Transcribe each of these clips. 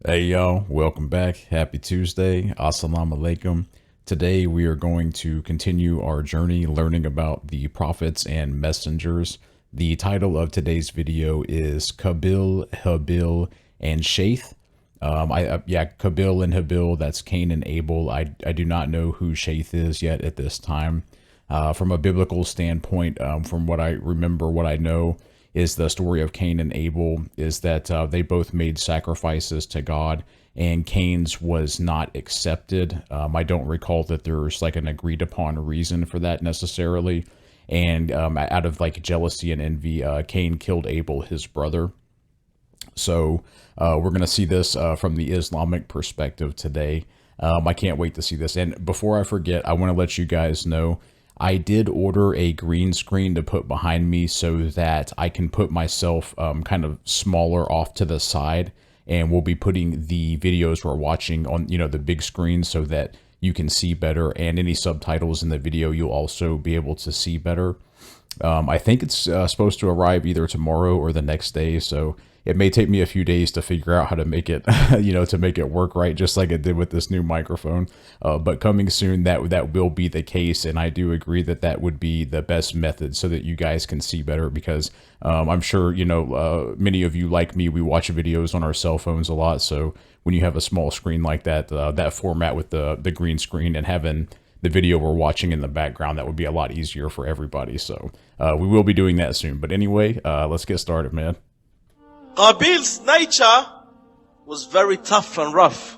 Hey y'all, welcome back. Happy Tuesday. Assalamu alaikum. Today we are going to continue our journey learning about the prophets and messengers. The title of today's video is Qabil Habil and Sheath. Qabil and Habil, that's Cain and Abel. I do not know who Sheth is yet at this time. From a biblical standpoint, from what I remember, what I know is the story of Cain and Abel is that they both made sacrifices to God, and Cain's was not accepted. I don't recall that there's like an agreed upon reason for that necessarily. And out of like jealousy and envy, Cain killed Abel, his brother. So we're going to see this from the Islamic perspective today. I can't wait to see this. And before I forget, I want to let you guys know I did order a green screen to put behind me so that I can put myself kind of smaller off to the side, and we'll be putting the videos we're watching on, the big screen so that you can see better, and any subtitles in the video you'll also be able to see better. I think it's supposed to arrive either tomorrow or the next day, so it may take me a few days to figure out how to make it, to make it work right, just like it did with this new microphone. But coming soon, that will be the case, and I do agree that that would be the best method so that you guys can see better, because I'm sure, many of you like me, we watch videos on our cell phones a lot, so when you have a small screen like that, that format with the green screen and having the video we're watching in the background, that would be a lot easier for everybody. So we will be doing that soon. But anyway, let's get started, man. Qabil's nature was very tough and rough.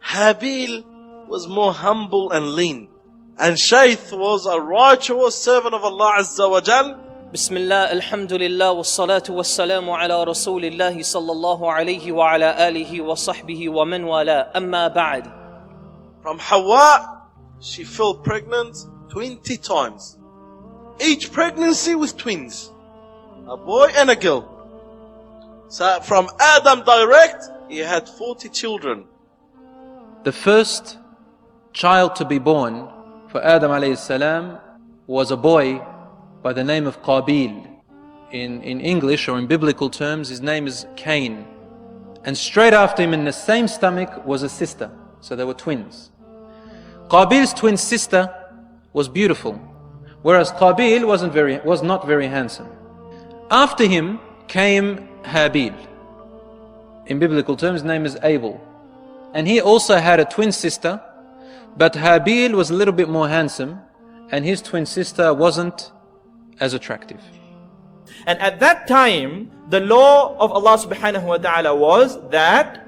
Habil was more humble and lean. And Sheikh was a righteous servant of Allah Azza wa Jal. Bismillah, alhamdulillah, wassalatu wassalamu ala rasulillahi sallallahu alayhi wa ala alihi wa sahbihi wa man wala, amma ba'd. From Hawa, she fell pregnant 20 times. Each pregnancy was twins, a boy and a girl. So from Adam direct, he had 40 children. The first child to be born for Adam alayhi salam was a boy by the name of Qabil. In English, or in biblical terms, his name is Cain. And straight after him in the same stomach was a sister. So they were twins. Qabil's twin sister was beautiful, whereas Qabil was not very handsome. After him came Habil. In biblical terms, his name is Abel. And he also had a twin sister, but Habil was a little bit more handsome, and his twin sister wasn't as attractive. And at that time, the law of Allah subhanahu wa ta'ala was that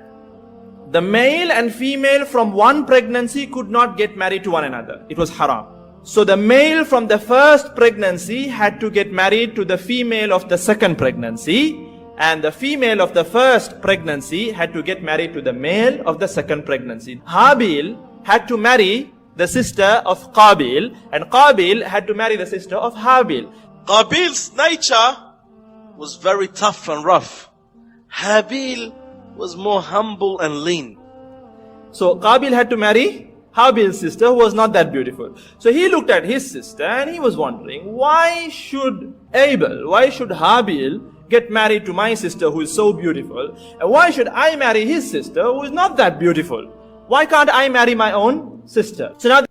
the male and female from one pregnancy could not get married to one another. It was haram. So the male from the first pregnancy had to get married to the female of the second pregnancy, and the female of the first pregnancy had to get married to the male of the second pregnancy. Habil had to marry the sister of Qabil, and Qabil had to marry the sister of Habil. Qabil's nature was very tough and rough. Habil was more humble and lean. So Qabil had to marry Habil's sister, who was not that beautiful. So he looked at his sister and he was wondering, why should Habil get married to my sister who is so beautiful? And why should I marry his sister who is not that beautiful? Why can't I marry my own sister? So now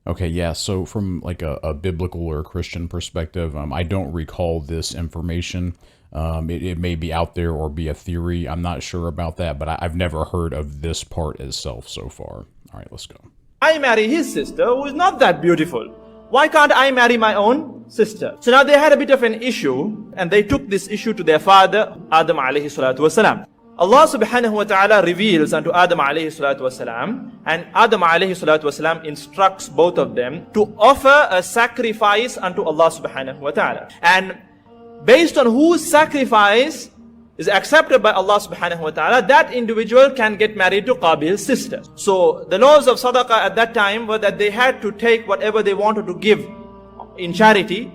Okay, yeah, so from like a biblical or Christian perspective, I don't recall this information. It may be out there or be a theory. I'm not sure about that, but I've never heard of this part itself so far. All right, let's go. I marry his sister who is not that beautiful. Why can't I marry my own sister? So now they had a bit of an issue, and they took this issue to their father, Adam alayhi salatu wasalam. Allah subhanahu wa ta'ala reveals unto Adam alayhi salatu wasalam, and Adam alayhi salatu wasalam instructs both of them to offer a sacrifice unto Allah subhanahu wa ta'ala. And based on whose sacrifice is accepted by Allah subhanahu wa ta'ala, that individual can get married to Qabil's sister. So the laws of sadaqah at that time were that they had to take whatever they wanted to give in charity,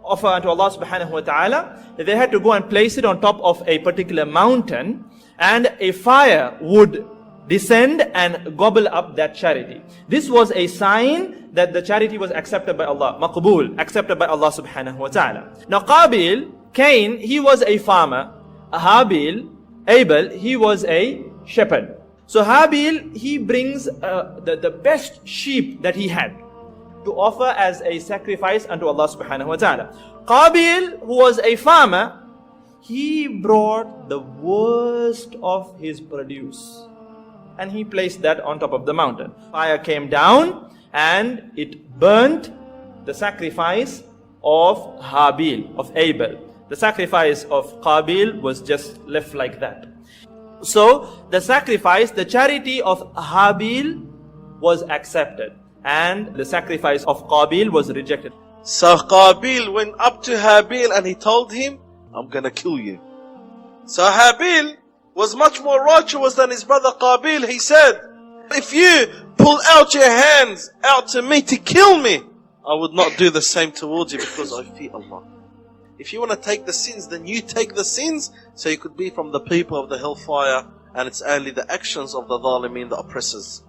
offer unto Allah subhanahu wa ta'ala. They had to go and place it on top of a particular mountain, and a fire would descend and gobble up that charity. This was a sign that the charity was accepted by Allah, maqbool, accepted by Allah subhanahu wa ta'ala. Now Qabil, Cain, he was a farmer. Habil, Abel, he was a shepherd. So Habil, he brings the best sheep that he had to offer as a sacrifice unto Allah subhanahu wa ta'ala. Qabil, who was a farmer, he brought the worst of his produce and he placed that on top of the mountain. Fire came down and it burnt the sacrifice of Habil, of Abel. The sacrifice of Qabil was just left like that. So the sacrifice, the charity of Habil was accepted and the sacrifice of Qabil was rejected. So Qabil went up to Habil and he told him, I'm gonna kill you. So Habil was much more righteous than his brother Qabil. He said, if you pull out your hands out to me to kill me, I would not do the same towards you because I fear Allah. If you want to take the sins, then you take the sins, so you could be from the people of the hellfire, and it's only the actions of the zalimin, the oppressors.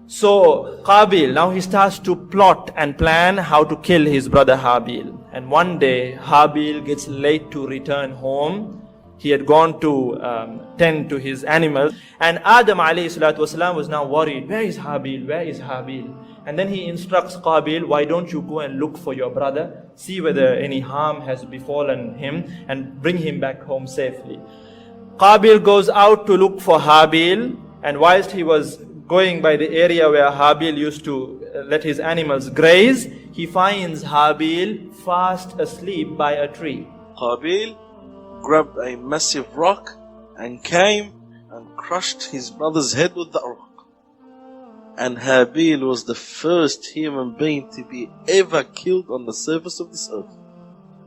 So Qabil, now he starts to plot and plan how to kill his brother Habil. And one day Habil gets late to return home. He had gone to tend to his animals, and Adam alayhi salatu wasalam was now worried. Where is Habil? Where is Habil? And then he instructs Qabil, why don't you go and look for your brother, see whether any harm has befallen him, and bring him back home safely. Qabil goes out to look for Habil, and whilst he was going by the area where Habil used to let his animals graze, he finds Habil fast asleep by a tree. Qabil grabbed a massive rock and came and crushed his brother's head with that rock. And Habil was the first human being to be ever killed on the surface of this earth.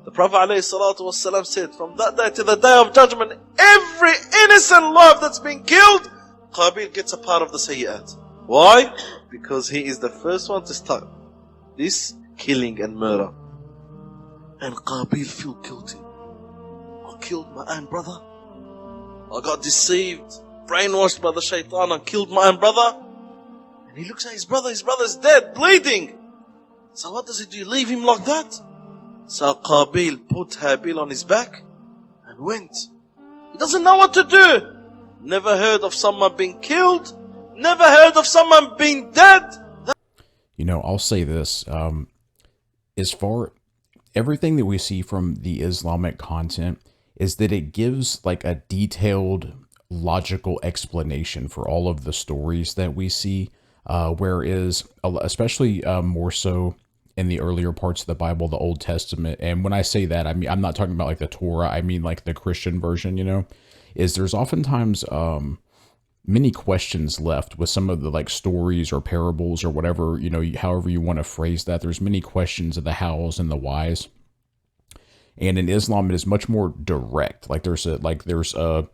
The Prophet ﷺ said, from that day to the day of judgment, every innocent life that's been killed, Qabil gets a part of the sayyat. Why? Because he is the first one to start this killing and murder. And Qabil feel guilty. I killed my own brother. I got deceived, brainwashed by the shaitan and killed my own brother. And he looks at his brother's dead, bleeding. So what does he do? Leave him like that? So Qabil put Habil on his back and went. He doesn't know what to do. Never heard of someone being killed. Never heard of someone being dead. You know, I'll say this. As far everything that we see from the Islamic content is that it gives like a detailed, logical explanation for all of the stories that we see. Whereas, especially more so in the earlier parts of the Bible, the Old Testament, and when I say that, I mean, I'm not talking about like the Torah, I mean like the Christian version, you know, is there's oftentimes many questions left with some of the like stories or parables or whatever, you know, however you want to phrase that. There's many questions of the hows and the whys. And in Islam, it is much more direct. Like there's an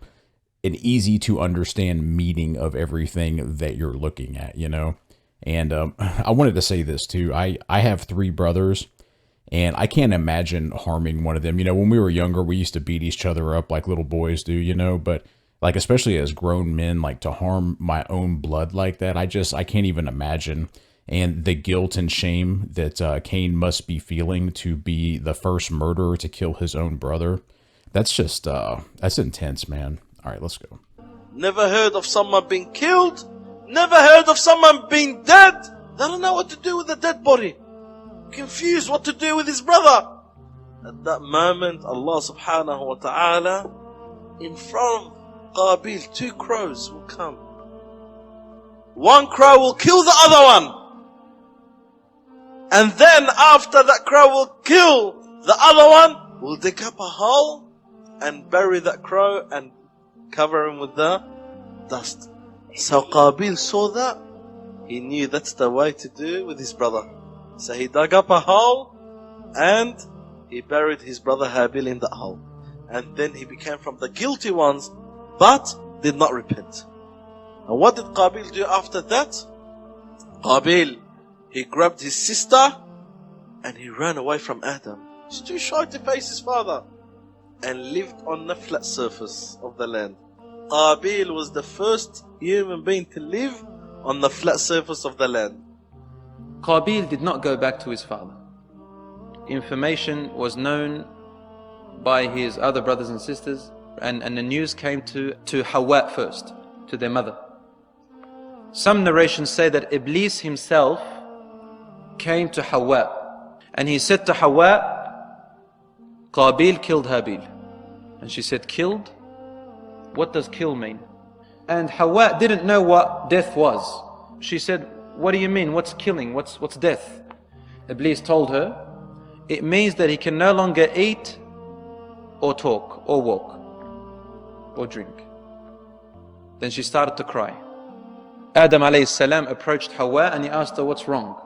easy to understand meaning of everything that you're looking at, you know? And I wanted to say this too. I have 3 brothers and I can't imagine harming one of them. You know, when we were younger, we used to beat each other up like little boys do, you know, but like, especially as grown men, like to harm my own blood like that, I can't even imagine. And the guilt and shame that Cain must be feeling to be the first murderer to kill his own brother. That's just, that's intense, man. All right, let's go. Never heard of someone being killed. Never heard of someone being dead. They don't know what to do with the dead body. Confused what to do with his brother. At that moment, Allah subhanahu wa ta'ala, in front of Qabil, 2 crows will come. One crow will kill the other one. And then after that crow will kill the other one, will dig up a hole and bury that crow and cover him with the dust. So Qabil saw that. He knew that's the way to do with his brother. So he dug up a hole and he buried his brother Habil in that hole. And then he became from the guilty ones, but did not repent. And what did Qabil do after that? Qabil, he grabbed his sister and he ran away from Adam. He's too shy to face his father. And lived on the flat surface of the land. Qabil was the first human being to live on the flat surface of the land. Qabil did not go back to his father. Information was known by his other brothers and sisters, and the news came to Hawa first. to their mother. Some narrations say that Iblis himself came to Hawa and he said to Hawa, Qabil killed Habil. And she said, killed? What does kill mean? And Hawa didn't know what death was. She said, what do you mean? What's killing? What's death? Iblis told her, it means that he can no longer eat or talk or walk or drink. Then she started to cry. Adam alayhi salam approached Hawa and he asked her what's wrong.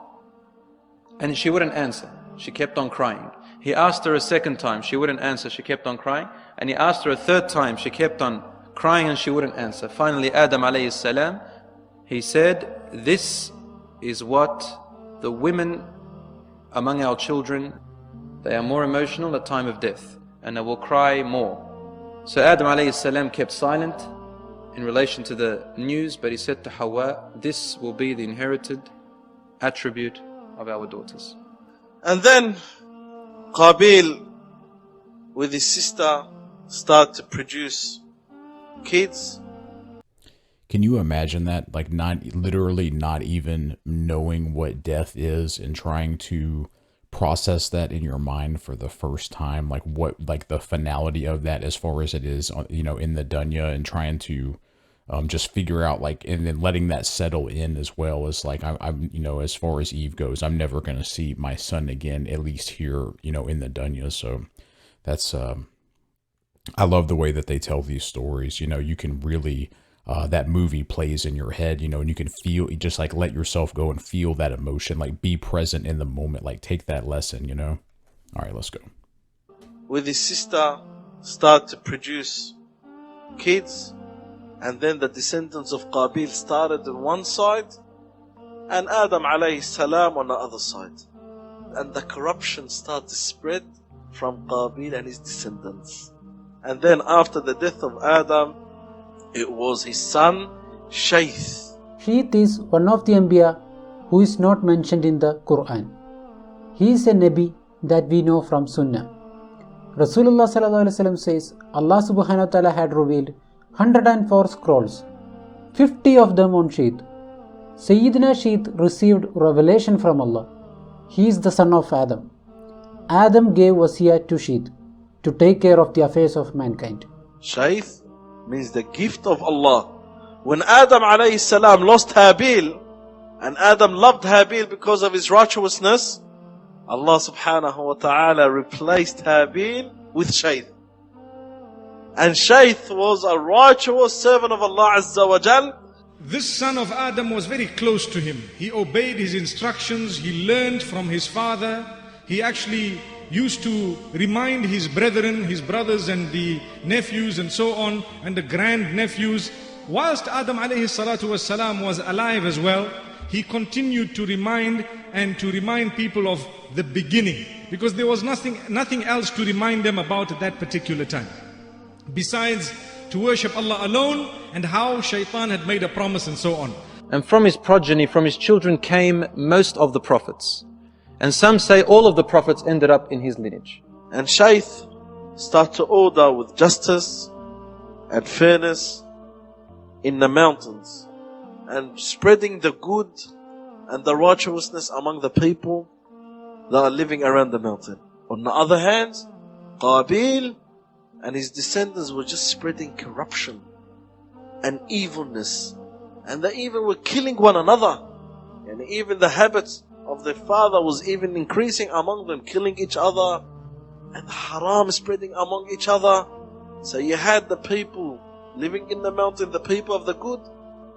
And she wouldn't answer. She kept on crying. He asked her a second time. She wouldn't answer. She kept on crying. And he asked her a third time. She kept on crying and she wouldn't answer. Finally, Adam alayhi salam, he said, this is what the women among our children, they are more emotional at time of death and they will cry more. So Adam alayhi salam kept silent in relation to the news, but he said to Hawa, this will be the inherited attribute of our daughters. And then Qabil with his sister start to produce kids. Can you imagine that? Like literally not even knowing what death is and trying to process that in your mind for the first time, like the finality of that as far as it is, in the dunya, and trying to just figure out and then letting that settle in as well as I'm as far as Eve goes, I'm never going to see my son again, at least here, in the dunya. So that's, I love the way that they tell these stories. You can really, that movie plays in your head, and you can feel, just let yourself go and feel that emotion, be present in the moment, take that lesson, All right, let's go. With his sister start to produce kids, and then the descendants of Qabil started on one side and Adam alayhi salam on the other side. And the corruption started to spread from Qabil and his descendants. And then after the death of Adam, it was his son Sheth. Sheath is one of the Anbiya who is not mentioned in the Quran. He is a Nabi that we know from Sunnah. Rasulullah sallallahu alaihi wasallam says Allah subhanahu wa ta'ala had revealed 104 scrolls, 50 of them on Sheath. Sayyidina Sheath received revelation from Allah. He is the son of Adam. Adam gave wasiyah to Sheath to take care of the affairs of mankind. Sheth means the gift of Allah. When Adam alayhi salam lost Habil, and Adam loved Habil because of his righteousness, Allah subhanahu wa ta'ala replaced Habil with Sheth. And Sheth was a righteous servant of Allah Azza wa Jal. This son of Adam was very close to him. He obeyed his instructions. He learned from his father. He actually used to remind his brethren, his brothers and the nephews and so on, and the grandnephews. Whilst Adam alayhi salatu wasalam was alive as well, he continued to remind people of the beginning, because there was nothing else to remind them about at that particular time, besides to worship Allah alone, and how shaitan had made a promise and so on. And from his progeny, from his children came most of the prophets. And some say all of the prophets ended up in his lineage. And Sheth started to order with justice and fairness in the mountains, and spreading the good and the righteousness among the people that are living around the mountain. On the other hand, Qabil and his descendants were just spreading corruption and evilness, and they even were killing one another, and even the habits of their father was even increasing among them, killing each other, and the haram spreading among each other. So you had the people living in the mountain, the people of the good,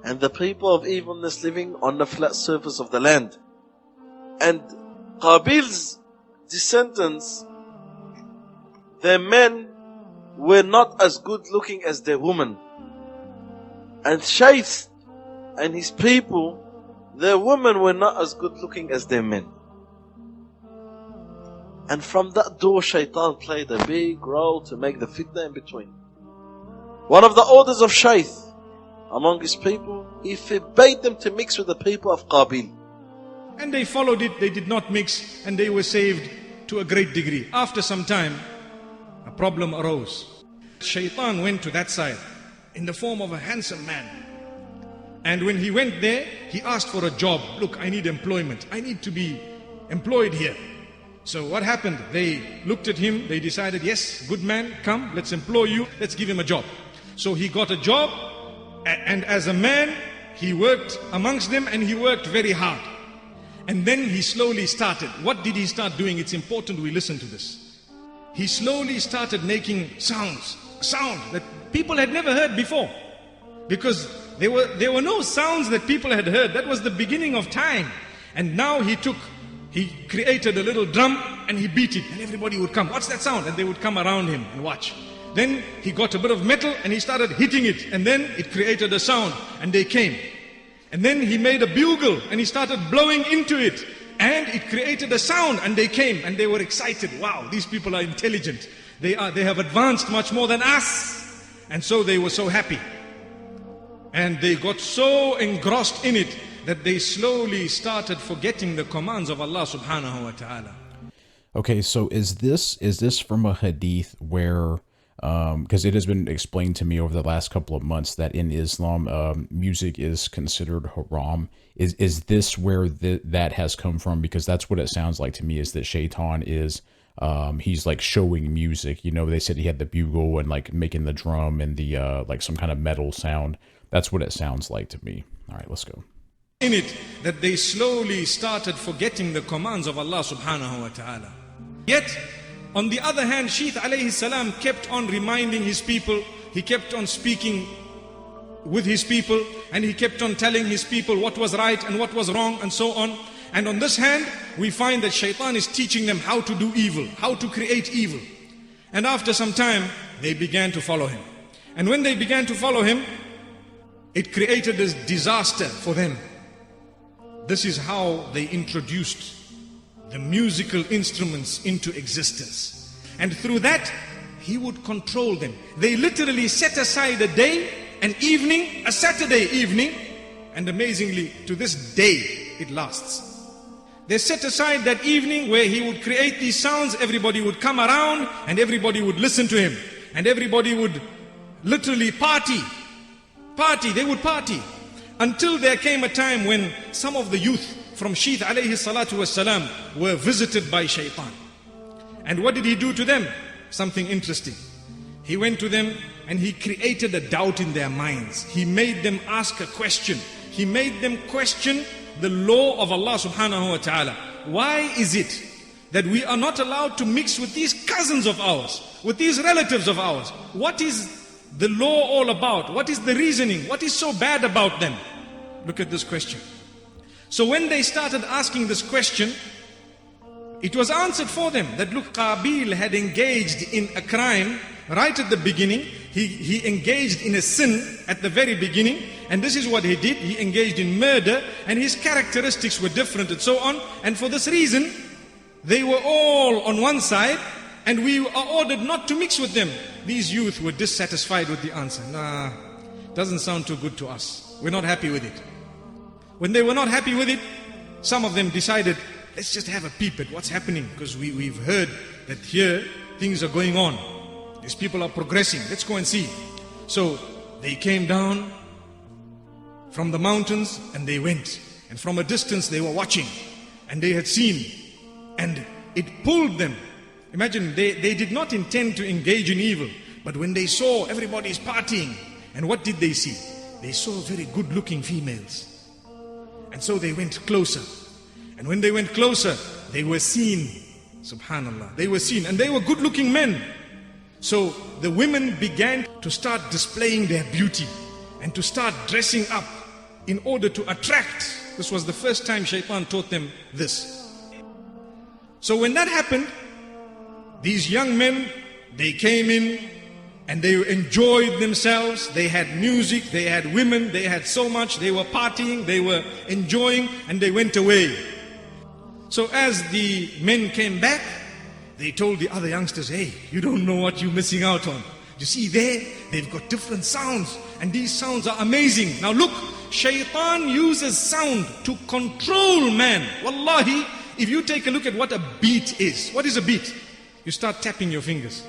and the people of evilness living on the flat surface of the land. And Qabil's descendants, their men were not as good looking as their women. And Sheth and his people, their women were not as good looking as their men. And from that door, shaitan played a big role to make the fitna in between. One of the orders of Sheth among his people, he forbade them to mix with the people of Qabil. And they followed it, they did not mix, and they were saved to a great degree. After some time, a problem arose. Shaitan went to that side in the form of a handsome man. And when he went there, he asked for a job. Look, I need employment. I need to be employed here. So what happened? They looked at him. They decided, yes, good man, come, let's employ you. Let's give him a job. So he got a job. And as a man, he worked amongst them and he worked very hard. And then he slowly started. What did he start doing? It's important we listen to this. He slowly started making sounds. Sound that people had never heard before. Because there were no sounds that people had heard. That was the beginning of time. And now he created a little drum and he beat it. And everybody would come. What's that sound? And they would come around him and watch. Then he got a bit of metal and he started hitting it. And then it created a sound and they came. And then he made a bugle and he started blowing into it. And it created a sound and they came and they were excited. Wow, these people are intelligent. They have advanced much more than us. And so they were so happy. And they got so engrossed in it that they slowly started forgetting the commands of Allah subhanahu wa ta'ala. Okay, so is this from a hadith where, because it has been explained to me over the last couple of months that in Islam, music is considered haram. Is this where that has come from? Because that's what it sounds like to me, is that Shaitan is, he's like showing music. You know, they said he had the bugle and like making the drum and the, like some kind of metal sound. That's what it sounds like to me. All right, let's go. In it, that they slowly started forgetting the commands of Allah subhanahu wa ta'ala. Yet, on the other hand, Sheikh alayhi salam kept on reminding his people, he kept on speaking with his people, and he kept on telling his people what was right and what was wrong and so on. And on this hand, we find that Shaitan is teaching them how to do evil, how to create evil. And after some time, they began to follow him. And when they began to follow him, it created this disaster for them. This is how they introduced the musical instruments into existence. And through that, he would control them. They literally set aside a day, an evening, a Saturday evening, and amazingly, to this day, it lasts. They set aside that evening where he would create these sounds, everybody would come around, and everybody would listen to him. And everybody would literally party, they would party. Until there came a time when some of the youth from Sheikh alayhi salatu wasalam were visited by Shaitan. And what did he do to them? Something interesting. He went to them and he created a doubt in their minds. He made them ask a question. He made them question the law of Allah subhanahu wa ta'ala. Why is it that we are not allowed to mix with these cousins of ours, with these relatives of ours? What is the law all about? What is the reasoning? What is so bad about them? Look at this question. So when they started asking this question, it was answered for them that look, Qabil had engaged in a crime right at the beginning. He engaged in a sin at the very beginning, and this is what he did. He engaged in murder, and his characteristics were different and so on. And for this reason, they were all on one side, and we are ordered not to mix with them. These youth were dissatisfied with the answer. Nah, doesn't sound too good to us. We're not happy with it. When they were not happy with it, some of them decided, let's just have a peep at what's happening, because we've heard that here things are going on. These people are progressing. Let's go and see. So they came down from the mountains and they went. And from a distance they were watching. And they had seen. And it pulled them. Imagine, they did not intend to engage in evil. But when they saw everybody's partying, and what did they see? They saw very good-looking females. And so they went closer. And when they went closer, they were seen. Subhanallah. They were seen. And they were good-looking men. So the women began to start displaying their beauty and to start dressing up in order to attract. This was the first time Shaitan taught them this. So when that happened, these young men, they came in and they enjoyed themselves. They had music, they had women, they had so much. They were partying, they were enjoying, and they went away. So as the men came back, they told the other youngsters, hey, you don't know what you're missing out on. You see there, they've got different sounds, and these sounds are amazing. Now look, Shaitan uses sound to control man. Wallahi, if you take a look at what a beat is. What is a beat? You start tapping your fingers.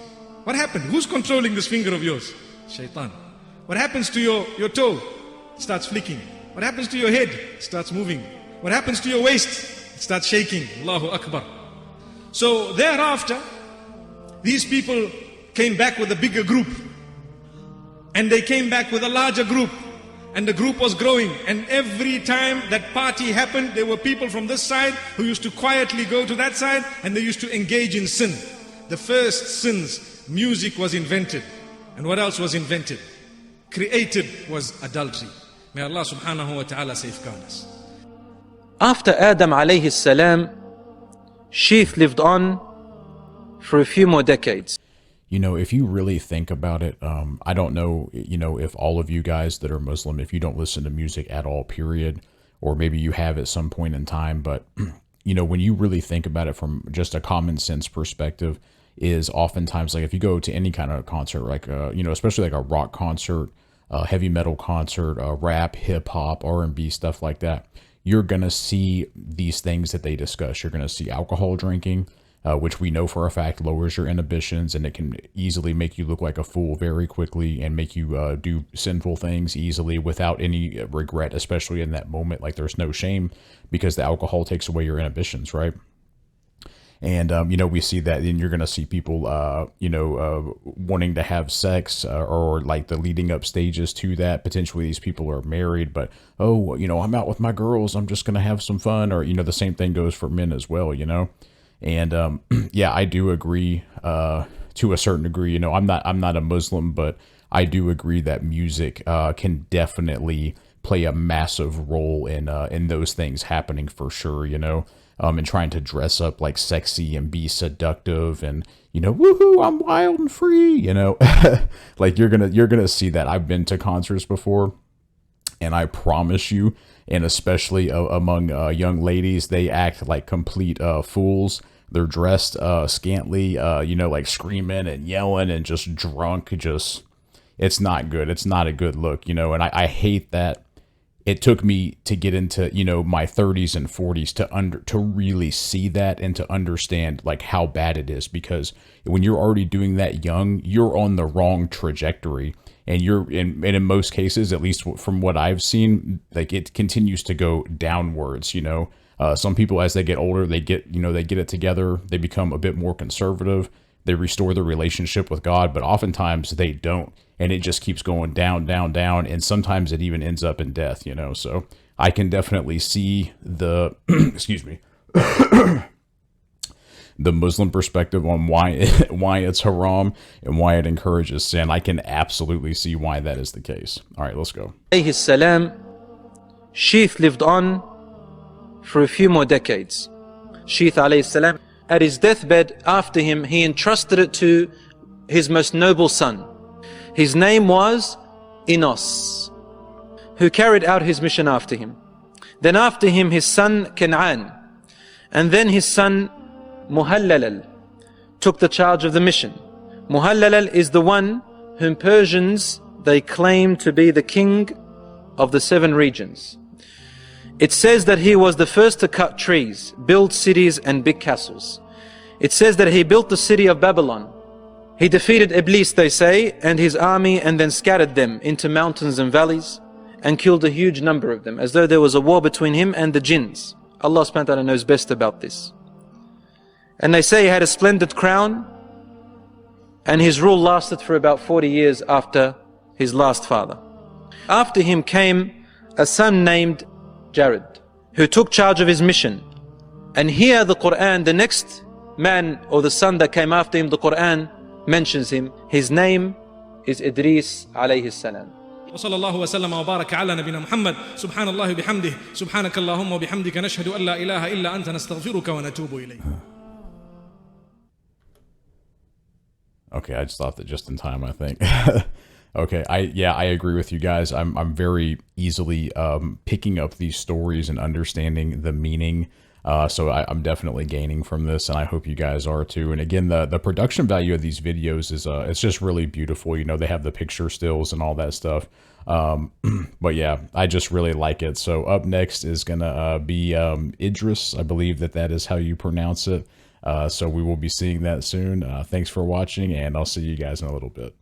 What happened? Who's controlling this finger of yours? Shaitan. What happens to your toe? It starts flicking. What happens to your head? It starts moving. What happens to your waist? It starts shaking. Allahu Akbar. So thereafter, these people came back with a bigger group. And they came back with a larger group. And the group was growing. And every time that party happened, there were people from this side who used to quietly go to that side, and they used to engage in sin. The first sins, music was invented. And what else was invented? Created was adultery. May Allah subhanahu wa ta'ala safeguard us. After Adam alayhi salam, Sheath lived on for a few more decades. You know, if you really think about it, I don't know, you know, if all of you guys that are Muslim, if you don't listen to music at all, period, or maybe you have at some point in time, but, you know, when you really think about it from just a common sense perspective, is oftentimes, like, if you go to any kind of concert, like, you know, especially like a rock concert, heavy metal concert, rap, hip hop, R&B, stuff like that, you're going to see these things that they discuss. You're going to see alcohol drinking, which we know for a fact lowers your inhibitions, and it can easily make you look like a fool very quickly and make you do sinful things easily without any regret, especially in that moment. Like, there's no shame because the alcohol takes away your inhibitions, right? And, you know, we see that, and you're going to see people, you know, wanting to have sex, or like the leading up stages to that. Potentially these people are married, but, oh, you know, I'm out with my girls, I'm just going to have some fun. Or, you know, the same thing goes for men as well, you know? And, yeah, I do agree, to a certain degree. You know, I'm not a Muslim, but I do agree that music, can definitely play a massive role in those things happening for sure, you know? And trying to dress up like sexy and be seductive and, you know, woohoo, I'm wild and free, you know, like you're gonna see that. I've been to concerts before, and I promise you, and especially among young ladies, they act like complete fools. They're dressed scantily, you know, like screaming and yelling and just drunk. It's not good. It's not a good look, you know, and I hate that. It took me to get into, you know, my 30s and 40s to really see that and to understand like how bad it is, because when you're already doing that young, you're on the wrong trajectory, and in most cases, at least from what I've seen, like it continues to go downwards, you know. Some people, as they get older, they get it together, they become a bit more conservative, they restore their relationship with God, but oftentimes they don't. And it just keeps going down, down, down. And sometimes it even ends up in death, you know. So I can definitely see the, excuse me, the Muslim perspective on why it's haram and why it encourages sin. I can absolutely see why that is the case. All right, let's go. Alayhi salam, Sheath lived on for a few more decades. Sheath alayhi salam, at his deathbed, after him, he entrusted it to his most noble son. His name was Enos, who carried out his mission after him. Then after him, his son Cain, and then his son Muhallalal took the charge of the mission. Muhallalal is the one whom Persians, they claim to be the king of the 7 regions. It says that he was the first to cut trees, build cities and big castles. It says that he built the city of Babylon. He defeated Iblis, they say, and his army, and then scattered them into mountains and valleys and killed a huge number of them, as though there was a war between him and the jinns. Allah subhanahu wa ta'ala knows best about this. And they say he had a splendid crown, and his rule lasted for about 40 years after his last father. After him came a son named Jared, who took charge of his mission. And here the Quran, the next man or the son that came after him, the Quran mentions him. His name is Idris alayhi salam. وصلى الله وسلم وبارك على نبينا محمد سبحان الله بحمده سبحانك اللهم وبحمدك نشهد أن لا إله إلا أنت نستغفرك ونتوب إليك. Okay, I just thought that just in time, I think. Okay, I agree with you guys. I'm very easily picking up these stories and understanding the meaning. So I'm definitely gaining from this, and I hope you guys are too. And again, the production value of these videos is it's just really beautiful. You know, they have the picture stills and all that stuff. But yeah, I just really like it. So up next is gonna be Idris. I believe that is how you pronounce it. So we will be seeing that soon. Thanks for watching, and I'll see you guys in a little bit.